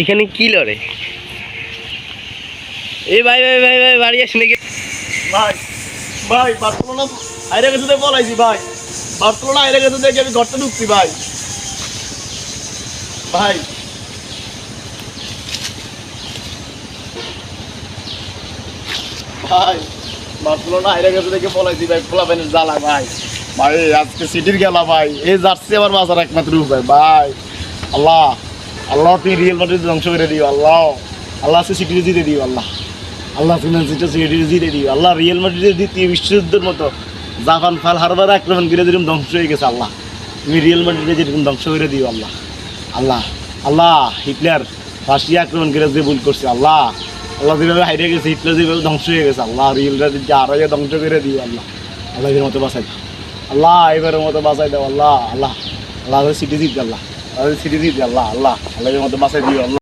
এখানে কি লড়ে? এই ভাই ভাই ভাই ভাই বাড়ি আসেন নাকি ভাই? ভাই বার্সেলোনা হাইরে গেছে দেখে বলাইছি ভাই, বার্সেলোনা হাইরে গেছে দেখে আমি ঘরটা ঢুকছি ভাই। ভাই ভাই বার্সেলোনা হাইরে গেছে দেখে বলাইছি ভাই, খোলা প্যানের জ্বালা ভাই। ভাই আজকে সিটির গেলা ভাই, এই জার্সি আমার বাজার একমাত্র ভাই। ভাই আল্লাহ আল্লাহ তুমি রিয়েল মাদ্রিদ ধ্বংস করে দিও আল্লাহ, আল্লাহ আজকে সিটির জিতে দিও আল্লাহ, আল্লাহ ফিনান্সিটা সিটির জিতে দিও আল্লাহ। রিয়েল মাদ্রিদের দ্বিতীয় বিশ্বযুদ্ধের মতো জাপান ফাল হারবার আক্রমণ করে যেরকম ধ্বংস হয়ে গেছে আল্লাহ, তুমি রিয়েল মাদ্রিদে যেরকম ধ্বংস করে দিও আল্লাহ। আল্লাহ আল্লাহ হিটলার রাশিয়া আক্রমণ করে যে ভুল করছে আল্লাহ, আল্লাহ যেভাবে হাইরে গেছে হিটলার যেভাবে ধ্বংস হয়ে গেছে আল্লাহ, রিয়েল মাদ্রিদকে আরো ধ্বংস করে দিও আল্লাহ। আল্লাহ এর মতো বাঁচাই দাও আল্লাহ, এবারের মতো বাঁচাই দাও আল্লাহ। আল্লাহ আল্লাহ সিটি জিত আল্লাহ, সিটি জিত আল্লাহ, আল্লাহ আল্লাহ এর মতো বাঁচাই দিও আল্লাহ।